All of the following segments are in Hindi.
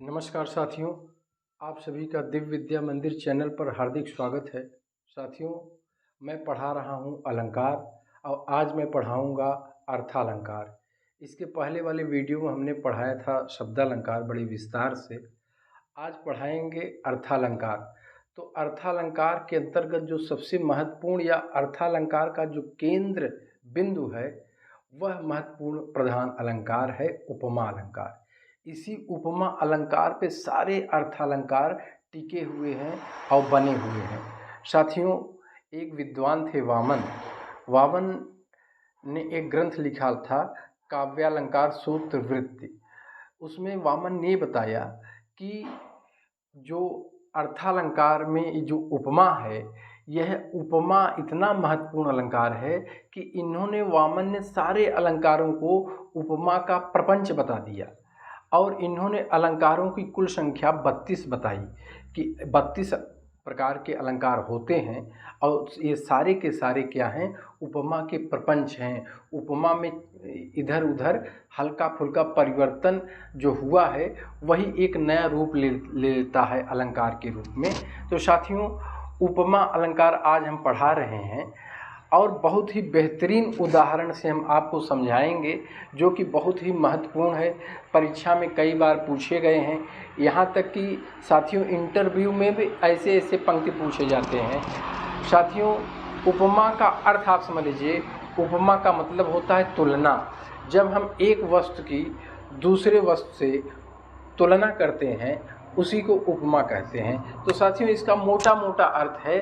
नमस्कार साथियों, आप सभी का दिव्य विद्या मंदिर चैनल पर हार्दिक स्वागत है। साथियों, मैं पढ़ा रहा हूँ अलंकार और आज मैं पढ़ाऊँगा अर्थालंकार। इसके पहले वाले वीडियो में हमने पढ़ाया था शब्दालंकार बड़ी विस्तार से। आज पढ़ाएंगे अर्थालंकार। तो अर्थालंकार के अंतर्गत जो सबसे महत्वपूर्ण या अर्थालंकार का जो केंद्र बिंदु है वह महत्वपूर्ण प्रधान अलंकार है उपमा अलंकार। इसी उपमा अलंकार पे सारे अर्थालंकार टिके हुए हैं और बने हुए हैं। साथियों, एक विद्वान थे वामन। वामन ने एक ग्रंथ लिखा था काव्यालंकार सूत्र वृत्ति। उसमें वामन ने बताया कि जो अर्थालंकार में जो उपमा है, यह उपमा इतना महत्वपूर्ण अलंकार है कि इन्होंने वामन ने सारे अलंकारों को उपमा का प्रपंच बता दिया और इन्होंने अलंकारों की कुल संख्या 32 बताई कि 32 प्रकार के अलंकार होते हैं और ये सारे के सारे क्या हैं, उपमा के प्रपंच हैं। उपमा में इधर उधर हल्का फुल्का परिवर्तन जो हुआ है वही एक नया रूप ले लेता है अलंकार के रूप में। तो साथियों, उपमा अलंकार आज हम पढ़ा रहे हैं और बहुत ही बेहतरीन उदाहरण से हम आपको समझाएंगे जो कि बहुत ही महत्वपूर्ण है। परीक्षा में कई बार पूछे गए हैं, यहाँ तक कि साथियों इंटरव्यू में भी ऐसे ऐसे पंक्ति पूछे जाते हैं। साथियों, उपमा का अर्थ आप समझ लीजिए। उपमा का मतलब होता है तुलना। जब हम एक वस्तु की दूसरे वस्तु से तुलना करते हैं उसी को उपमा कहते हैं। तो साथियों, इसका मोटा मोटा अर्थ है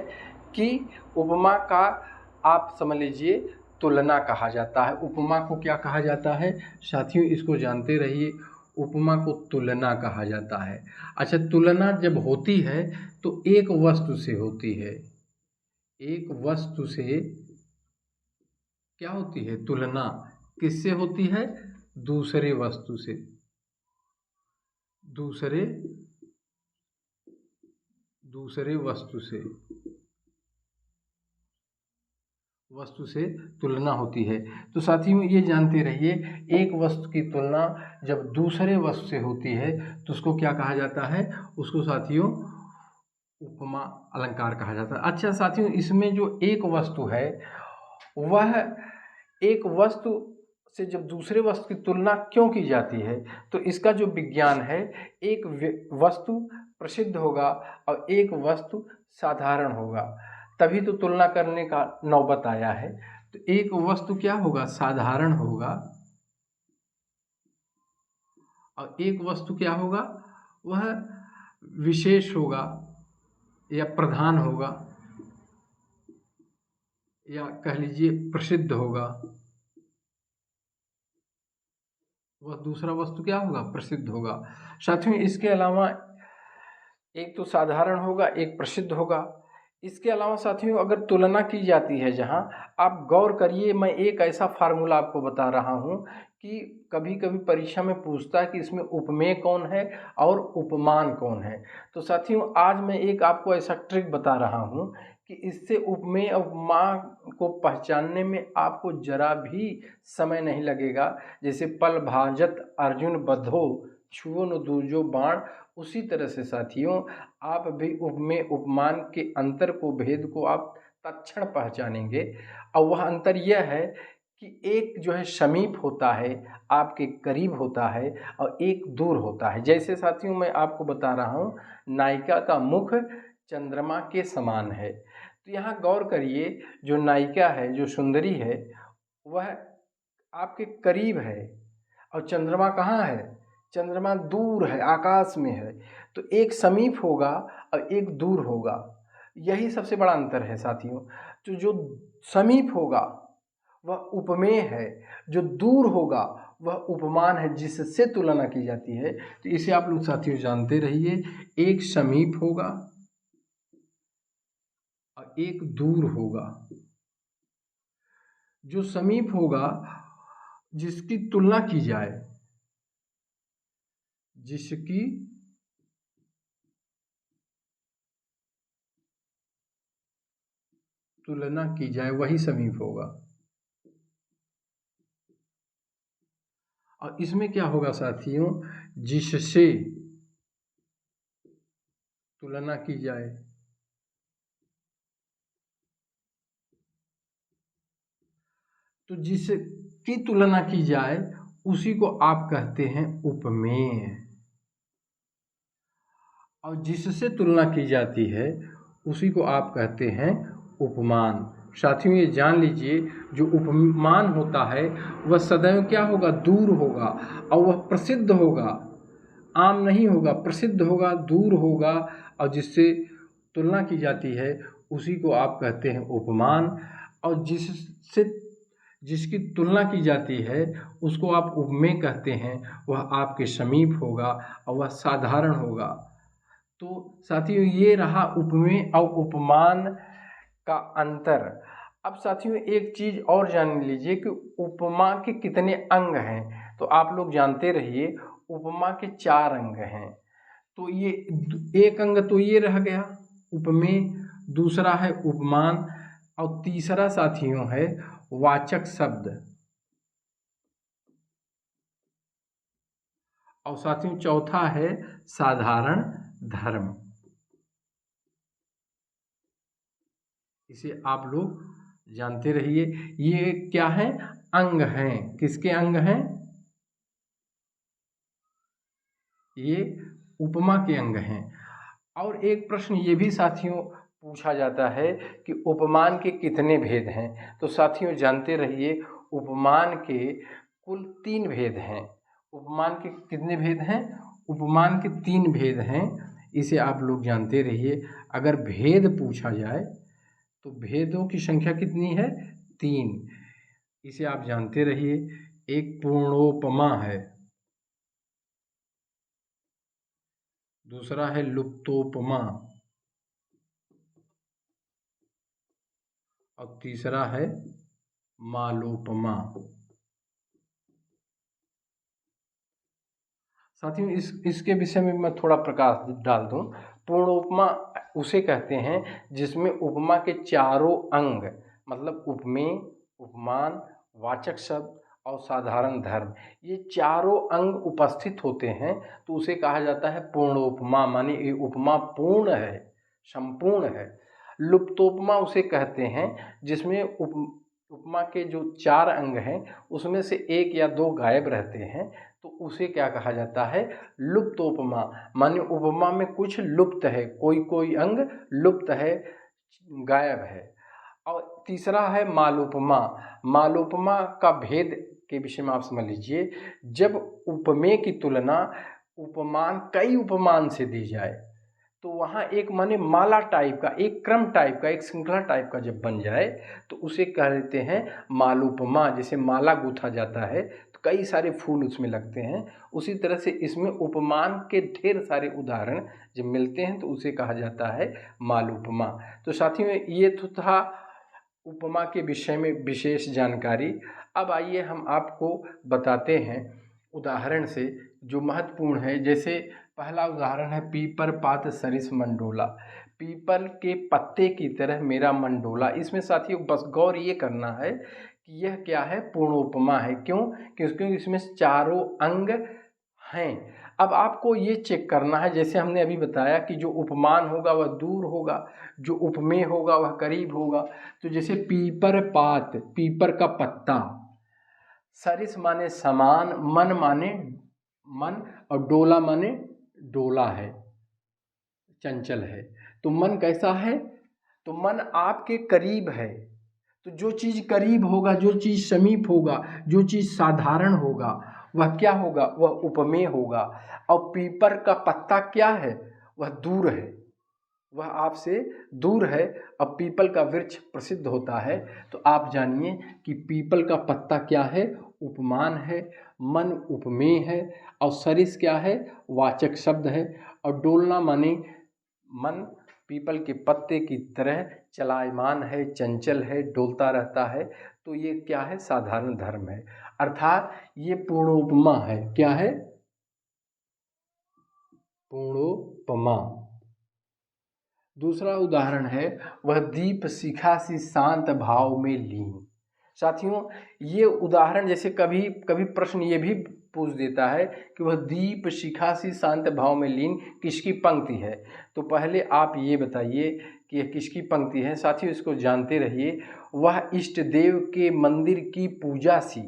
कि उपमा का आप समझ लीजिए तुलना कहा जाता है। उपमा को क्या कहा जाता है साथियों, इसको जानते रहिए। उपमा को तुलना कहा जाता है। अच्छा, तुलना जब होती है तो एक वस्तु से होती है। एक वस्तु से क्या होती है? तुलना। किससे होती है? दूसरे वस्तु से। दूसरे वस्तु से तुलना होती है। तो साथियों ये जानते रहिए, एक वस्तु की तुलना जब दूसरे वस्तु से होती है तो उसको क्या कहा जाता है? उसको साथियों उपमा अलंकार कहा जाता है। अच्छा साथियों, इसमें जो एक वस्तु है वह एक वस्तु से जब दूसरे वस्तु की तुलना क्यों की जाती है, तो इसका जो विज्ञान है, एक वस्तु प्रसिद्ध होगा और एक वस्तु साधारण होगा, तभी तो तुलना करने का नौबत आया है। तो एक वस्तु क्या होगा? साधारण होगा और एक वस्तु क्या होगा? वह विशेष होगा या प्रधान होगा या कह लीजिए प्रसिद्ध होगा। वह दूसरा वस्तु क्या होगा? प्रसिद्ध होगा। साथियों, इसके अलावा एक तो साधारण होगा, एक प्रसिद्ध होगा। इसके अलावा साथियों अगर तुलना की जाती है, जहाँ आप गौर करिए, मैं एक ऐसा फार्मूला आपको बता रहा हूँ कि कभी कभी परीक्षा में पूछता है कि इसमें उपमेय कौन है और उपमान कौन है। तो साथियों आज मैं एक आपको ऐसा ट्रिक बता रहा हूँ कि इससे उपमेय और उपमान को पहचानने में आपको जरा भी समय नहीं लगेगा। जैसे पल भाजत अर्जुन बद्धो छुओ न दूजो बाण, उसी तरह से साथियों आप भी उपमेय उपमान के अंतर को, भेद को आप तत्क्षण पहचानेंगे। और वह अंतर यह है कि एक जो है समीप होता है, आपके करीब होता है, और एक दूर होता है। जैसे साथियों मैं आपको बता रहा हूँ, नायिका का मुख चंद्रमा के समान है। तो यहाँ गौर करिए, जो नायिका है, जो सुंदरी है, वह आपके करीब है और चंद्रमा कहाँ है? चंद्रमा दूर है, आकाश में है। तो एक समीप होगा और एक दूर होगा, यही सबसे बड़ा अंतर है साथियों। तो जो समीप होगा वह उपमेय है, जो दूर होगा वह उपमान है, जिससे तुलना की जाती है। तो इसे आप लोग साथियों जानते रहिए, एक समीप होगा और एक दूर होगा। जो समीप होगा जिसकी तुलना की जाए, जिसकी तुलना की जाए वही समीप होगा। और इसमें क्या होगा साथियों? जिससे तुलना की जाए। तो जिसकी तुलना की जाए उसी को आप कहते हैं उपमेय, और जिससे तुलना की जाती है उसी को आप कहते हैं उपमान। साथियों ये जान लीजिए, जो उपमान होता है वह सदैव क्या होगा, दूर होगा, और वह प्रसिद्ध होगा, आम नहीं होगा, प्रसिद्ध होगा, दूर होगा, और जिससे तुलना की जाती है उसी को आप कहते हैं उपमान, और जिसकी तुलना की जाती है उसको आप उपमेय कहते हैं। वह आपके समीप होगा और वह साधारण होगा। तो साथियों ये रहा उपमेय और उपमान का अंतर। अब साथियों एक चीज़ और जान लीजिए कि उपमा के कितने अंग हैं। तो आप लोग जानते रहिए उपमा के 4 अंग हैं। तो ये एक अंग तो ये रह गया उपमेय, दूसरा है उपमान, और तीसरा साथियों है वाचक शब्द, और साथियों चौथा है साधारण धर्म। इसे आप लोग जानते रहिए। ये क्या है, अंग हैं। किसके अंग हैं, ये उपमा के अंग हैं। और एक प्रश्न ये भी साथियों पूछा जाता है कि उपमान के कितने भेद हैं। तो साथियों जानते रहिए उपमान के कुल 3 भेद हैं। उपमान के कितने भेद हैं, उपमान के 3 भेद हैं। इसे आप लोग जानते रहिए। अगर भेद पूछा जाए तो भेदों की संख्या कितनी है, 3। इसे आप जानते रहिए। एक पूर्णोपमा है, दूसरा है लुप्तोपमा, और तीसरा है मालोपमा। साथियों इसके विषय में मैं थोड़ा प्रकाश डाल दूं। पूर्णोपमा उसे कहते हैं जिसमें उपमा के चारों अंग, मतलब उपमेय, उपमान, वाचक शब्द और साधारण धर्म, ये चारों अंग उपस्थित होते हैं, तो उसे कहा जाता है पूर्णोपमा। माने ये उपमा पूर्ण है, संपूर्ण है। लुप्तोपमा उसे कहते हैं जिसमें उपमा के जो 4 अंग हैं उसमें से 1 या 2 गायब रहते हैं, तो उसे क्या कहा जाता है, लुप्तोपमा। माने उपमा में कुछ लुप्त है, कोई कोई अंग लुप्त है, गायब है। और तीसरा है मालोपमा। मालोपमा का भेद के विषय में आप समझ लीजिए। जब उपमेय की तुलना उपमान कई उपमान से दी जाए तो वहाँ एक माने माला टाइप का, एक क्रम टाइप का, एक श्रृंखला टाइप का जब बन जाए तो उसे कह देते हैं मालोपमा। जैसे माला गूंथा जाता है तो कई सारे फूल उसमें लगते हैं, उसी तरह से इसमें उपमान के ढेर सारे उदाहरण जब मिलते हैं तो उसे कहा जाता है मालोपमा। तो साथियों ये तो था उपमा के विषय में विशेष जानकारी। अब आइए हम आपको बताते हैं उदाहरण से जो महत्वपूर्ण है। जैसे पहला उदाहरण है पीपर पात सरिस मंडोला। पीपल के पत्ते की तरह मेरा मंडोला। इसमें साथियों बस गौर ये करना है कि यह क्या है, पूर्णोपमा है। क्यों, क्योंकि इसमें चारों अंग हैं। अब आपको ये चेक करना है, जैसे हमने अभी बताया कि जो उपमान होगा वह दूर होगा, जो उपमेय होगा वह करीब होगा। तो जैसे पीपर पात, पीपर का पत्ता, सरिस माने समान, मन माने मन, और डोला माने डोला है, चंचल है। तो मन कैसा है, तो मन आपके करीब है। तो जो चीज़ करीब होगा, जो चीज़ समीप होगा, जो चीज़ साधारण होगा वह क्या होगा, वह उपमेय होगा। और पीपर का पत्ता क्या है, वह दूर है, वह आपसे दूर है। अब पीपल का वृक्ष प्रसिद्ध होता है, तो आप जानिए कि पीपल का पत्ता क्या है, उपमान है, मन उपमेय है, और सरिस क्या है, वाचक शब्द है, और डोलना माने मन पीपल के पत्ते की तरह चलायमान है, चंचल है, डोलता रहता है। तो ये क्या है, साधारण धर्म है, अर्थात ये पूर्णोपमा है। क्या है, पूर्णोपमा। दूसरा उदाहरण है वह दीप शिखा सी शांत भाव में लीन। साथियों ये उदाहरण, जैसे कभी कभी प्रश्न ये भी पूछ देता है कि वह दीप शिखा सी शांत भाव में लीन किसकी पंक्ति है। तो पहले आप ये बताइए कि यह किसकी पंक्ति है। साथियों इसको जानते रहिए। वह इष्ट देव के मंदिर की पूजा सी,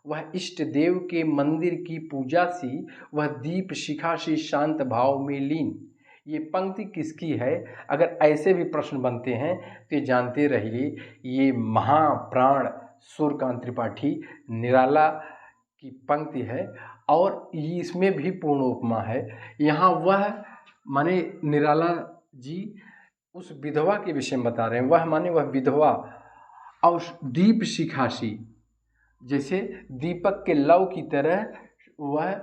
वह इष्ट देव के मंदिर की पूजा सी, वह दीप शिखा सी शांत भाव में लीन। ये पंक्ति किसकी है? अगर ऐसे भी प्रश्न बनते हैं तो ये जानते रहिए ये महाप्राण सूर्यकांत त्रिपाठी निराला की पंक्ति है और इसमें भी पूर्ण उपमा है। यहाँ वह माने निराला जी उस विधवा के विषय में बता रहे हैं। वह माने वह विधवा और दीप शिखासी, जैसे दीपक के लौ की तरह वह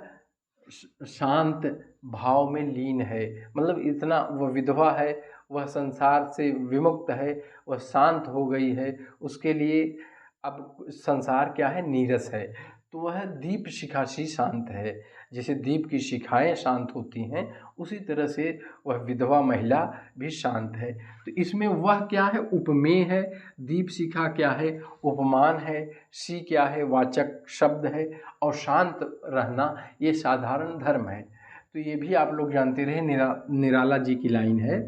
शांत भाव में लीन है। मतलब इतना वह विधवा है, वह संसार से विमुक्त है, वह शांत हो गई है, उसके लिए अब संसार क्या है? नीरस है। तो वह दीप शिखा सी शांत है। जैसे दीप की शिखाएं शांत होती हैं उसी तरह से वह विधवा महिला भी शांत है। तो इसमें वह क्या है? उपमेय है। दीप शिखा क्या है? उपमान है। सी क्या है? वाचक शब्द है। और शांत रहना ये साधारण धर्म है। तो ये भी आप लोग जानते रहे, निराला जी की लाइन है।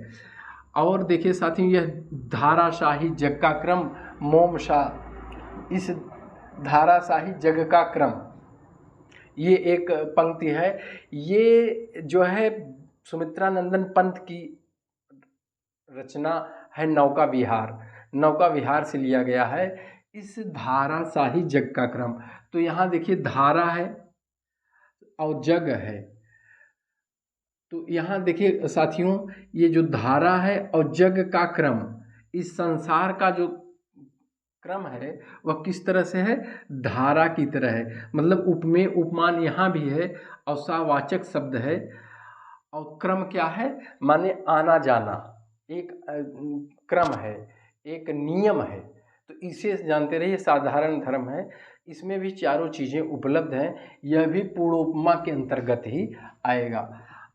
और देखिए साथियों, यह धाराशाही जग का क्रम मोम शाह, इस धाराशाही जग का क्रम, ये एक पंक्ति है। ये जो है सुमित्रा नंदन पंत की रचना है। नौका विहार, नौका विहार से लिया गया है इस धाराशाही जग का क्रम। तो यहाँ देखिए धारा है और जग है। तो यहाँ देखिए साथियों, ये जो धारा है और जग का क्रम, इस संसार का जो क्रम है वह किस तरह से है? धारा की तरह है। मतलब उपमेय उपमान यहाँ भी है और सावाचक शब्द है। और क्रम क्या है? माने आना जाना, एक क्रम है, एक नियम है। तो इसे जानते रहिए साधारण धर्म है। इसमें भी चारों चीज़ें उपलब्ध हैं। यह भी पूर्णोपमा के अंतर्गत ही आएगा।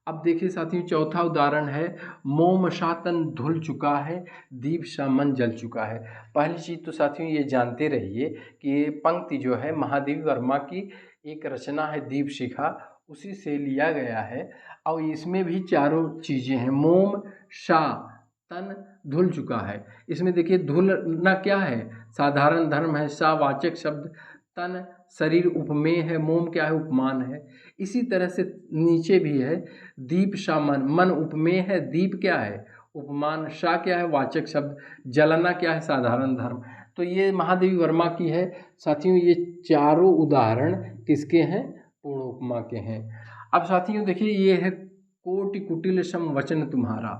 अब देखिए साथियों, चौथा उदाहरण है मोम शातन धुल चुका है, दीप सा मन जल चुका है। पहली चीज़ तो साथियों ये जानते रहिए कि ये पंक्ति जो है महादेवी वर्मा की एक रचना है दीप शिखा, उसी से लिया गया है। और इसमें भी चारों चीज़ें हैं। मोम शा तन धुल चुका है। इसमें देखिए धुलना क्या है? साधारण धर्म है। सा वाचक शब्द, तन शरीर उपमेय है, मोम क्या है? उपमान है। इसी तरह से नीचे भी है दीप शा मन, मन उपमेय है, दीप क्या है? उपमान, शा क्या है? वाचक शब्द, जलना क्या है? साधारण धर्म। तो ये महादेवी वर्मा की है। साथियों ये चारों उदाहरण किसके हैं? पूर्ण उपमा के हैं। अब साथियों देखिए ये है कोटि कुटिल सम वचन तुम्हारा।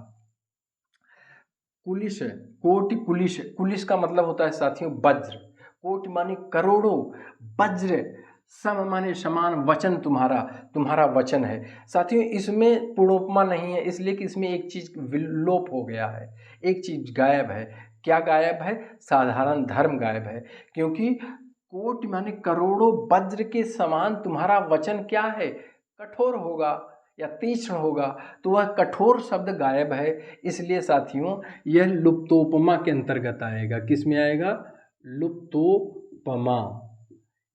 कुलिश, कोटि कुलिश, कुलिश का मतलब होता है साथियों वज्र। कोटि माने करोड़ों, वज्र, सम माने समान, वचन तुम्हारा, तुम्हारा वचन है। साथियों इसमें पूर्णोपमा नहीं है, इसलिए कि इसमें एक चीज विलोप हो गया है, एक चीज गायब है। क्या गायब है? साधारण धर्म गायब है। क्योंकि कोटि माने करोड़ों वज्र के समान तुम्हारा वचन क्या है? कठोर होगा या तीक्ष्ण होगा। तो वह कठोर शब्द गायब है। इसलिए साथियों यह लुप्तोपमा के अंतर्गत आएगा। किस में आएगा? लुप्तोपमा,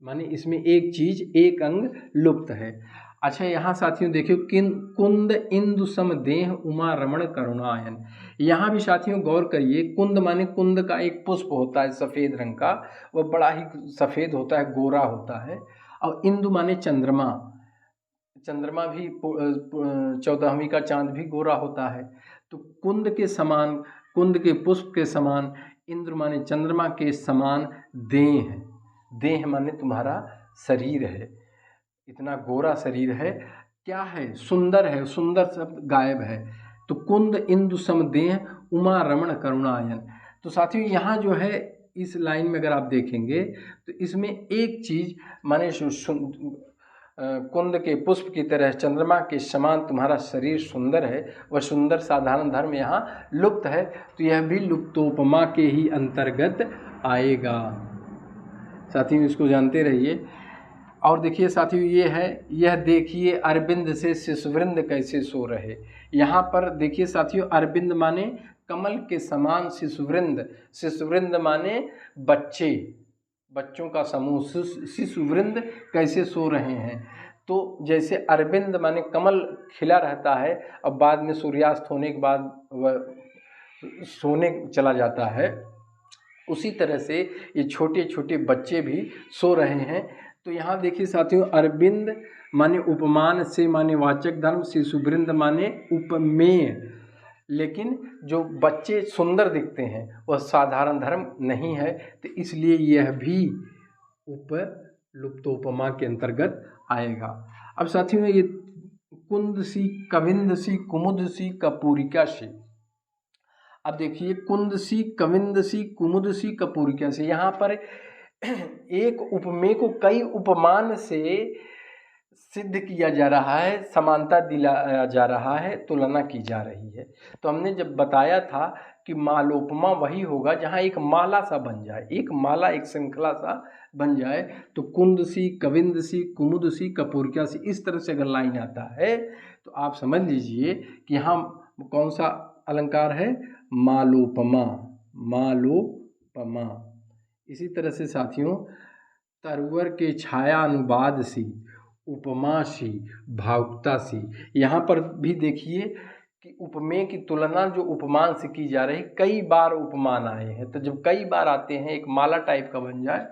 माने इसमें एक चीज, एक अंग लुप्त है। अच्छा यहाँ साथियों देखियो कुंद इंदु सम देह उमा रमण करुणायन। यहाँ भी साथियों गौर करिए, कुंद माने कुंद का एक पुष्प होता है सफ़ेद रंग का, वह बड़ा ही सफ़ेद होता है, गोरा होता है। और इंदु माने चंद्रमा, चंद्रमा भी 14वीं का चांद भी गोरा होता है। तो कुंद के समान, कुंद के पुष्प के समान, इंद्र माने चंद्रमा के समान देह, देह माने तुम्हारा शरीर है, इतना गोरा शरीर है। क्या है? सुंदर है। सुंदर शब्द गायब है। तो कुंद इंदु सम देह उमा रमण करुणायन। तो साथियों यहाँ जो है इस लाइन में अगर आप देखेंगे तो इसमें एक चीज माने कुंद के पुष्प की तरह चंद्रमा के समान तुम्हारा शरीर सुंदर है, वह सुंदर साधारण धर्म यहाँ लुप्त है। तो यह भी लुप्तोपमा के ही अंतर्गत आएगा। साथियों इसको जानते रहिए। और देखिए साथियों ये है, यह देखिए अरविंद से शिशुवृंद कैसे सो रहे। यहाँ पर देखिए साथियों अरविंद माने कमल के समान, शिशुवृंद, शिशुवृंद माने बच्चे, बच्चों का समूह, शिशुवृंद कैसे सो रहे हैं। तो जैसे अरविंद माने कमल खिला रहता है, अब बाद में सूर्यास्त होने के बाद वह सोने चला जाता है, उसी तरह से ये छोटे छोटे बच्चे भी सो रहे हैं। तो यहाँ देखिए साथियों, अरविंद माने उपमान से माने वाचक धर्म, शिशुवृंद माने उपमेय, लेकिन जो बच्चे सुंदर दिखते हैं वह साधारण धर्म नहीं है, तो इसलिए यह भी उपलुप्तोपमा के अंतर्गत आएगा। अब साथियों ये कुंद सी, कविंद सी, कुमुद सी, कपूरिका सी। अब देखिए कुंद सी, कविंद सी, कुमुद सी, कपूरिका सी, यहाँ पर एक उपमेय को कई उपमान से सिद्ध किया जा रहा है, समानता दिलाया जा रहा है, तुलना की जा रही है। तो हमने जब बताया था कि मालोपमा वही होगा जहाँ एक माला सा बन जाए, एक माला, एक श्रृंखला सा बन जाए। तो कुंद सी, कविंद सी, कुमुद सी, कपूरिका सी, इस तरह से अगर लाइन आता है तो आप समझ लीजिए कि यहाँ कौन सा अलंकार है, मालोपमा, मालोपमा। इसी तरह से साथियों तरवर के छाया अनुवाद सी, उपमा सी, भावुकता सी, यहाँ पर भी देखिए कि उपमेय की तुलना जो उपमान से की जा रही, कई बार उपमान आए हैं, तो जब कई बार आते हैं एक माला टाइप का बन जाए।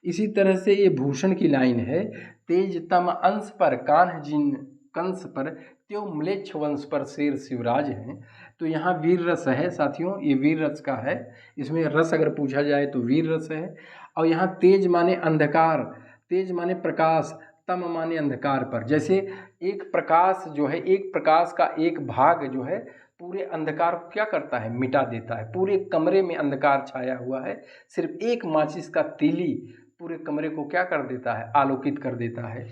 इसी तरह से ये भूषण की लाइन है, तेज तम अंश पर कान्ह जिन कंस पर, त्यो म्लेच्छ वंश पर शेर शिवराज हैं। तो यहाँ वीर रस है साथियों, ये वीर रस का है, इसमें रस अगर पूछा जाए तो वीर रस है। और यहाँ तेज माने अंधकार, तेज माने प्रकाश, तम माने अंधकार पर, जैसे एक प्रकाश जो है, एक प्रकाश का एक भाग जो है पूरे अंधकार को क्या करता है, मिटा देता है। पूरे कमरे में अंधकार छाया हुआ है, सिर्फ एक माचिस का तीली पूरे कमरे को क्या कर देता है, आलोकित कर देता है।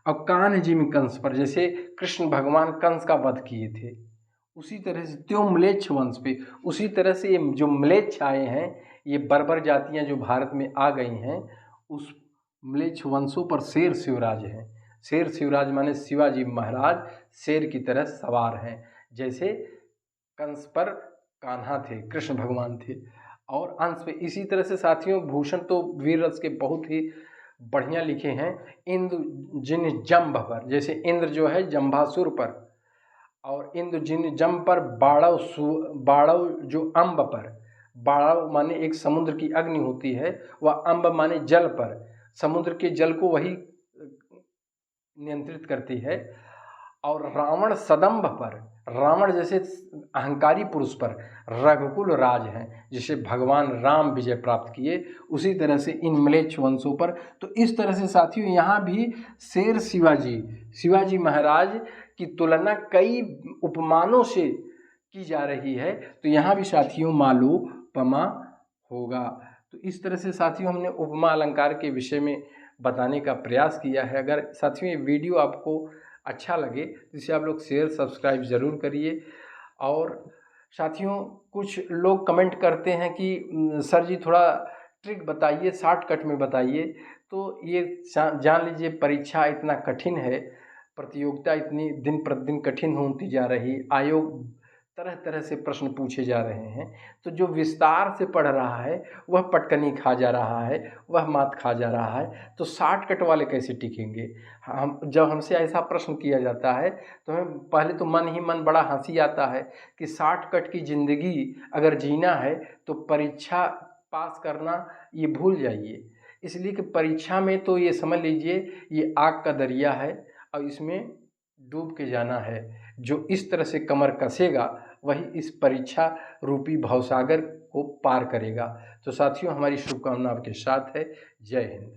अब कान्ह जिम कंस पर, जैसे कृष्ण भगवान कंस का वध किए थे, उसी तरह से त्यो म्लेच्छ वंश पे, उसी तरह से ये जो म्लेच्छ आए हैं, ये बर्बर जातियाँ जो भारत में आ गई हैं, उस म्लेच्छ वंशों पर शेर शिवराज हैं। शेर शिवराज माने शिवाजी महाराज शेर की तरह सवार हैं, जैसे कंस पर कान्हा थे, कृष्ण भगवान थे। और अंश पे इसी तरह से साथियों भूषण तो वीर रस के बहुत ही बढ़िया लिखे हैं। इंद्र जिन जम्भ पर, जैसे इंद्र जो है जम्भासुर पर, और इंद्र जिन जम पर, बाड़व जो अम्ब पर, बाड़व माने एक समुद्र की अग्नि होती है, वह अम्ब माने जल पर, समुद्र के जल को वही नियंत्रित करती है। और रावण सदम्भ पर, रावण जैसे अहंकारी पुरुष पर, रघुकुल राज हैं, जिसे भगवान राम विजय प्राप्त किए, उसी तरह से इन म्लेच्छ वंशों पर। तो इस तरह से साथियों यहाँ भी शेर शिवाजी महाराज की तुलना कई उपमानों से की जा रही है, तो यहाँ भी साथियों मालोपमा होगा। तो इस तरह से साथियों हमने उपमा अलंकार के विषय में बताने का प्रयास किया है। अगर साथियों ये वीडियो आपको अच्छा लगे तो इसे आप लोग शेयर सब्सक्राइब ज़रूर करिए। और साथियों कुछ लोग कमेंट करते हैं कि सर जी थोड़ा ट्रिक बताइए, शॉर्टकट में बताइए। तो ये जान लीजिए परीक्षा इतना कठिन है, प्रतियोगिता इतनी दिन प्रतिदिन कठिन होती जा रही, आयोग तरह तरह से प्रश्न पूछे जा रहे हैं, तो जो विस्तार से पढ़ रहा है वह पटकनी खा जा रहा है, वह मात खा जा रहा है। तो शॉर्टकट वाले कैसे टिकेंगे। हम जब हमसे ऐसा प्रश्न किया जाता है तो हमें पहले तो मन ही मन बड़ा हंसी आता है कि शॉर्टकट की ज़िंदगी अगर जीना है तो परीक्षा पास करना ये भूल जाइए। इसलिए कि परीक्षा में तो ये समझ लीजिए ये आग का दरिया है और इसमें डूब के जाना है। जो इस तरह से कमर कसेगा वही इस परीक्षा रूपी भवसागर को पार करेगा। तो साथियों हमारी शुभकामना आपके साथ है। जय हिंद।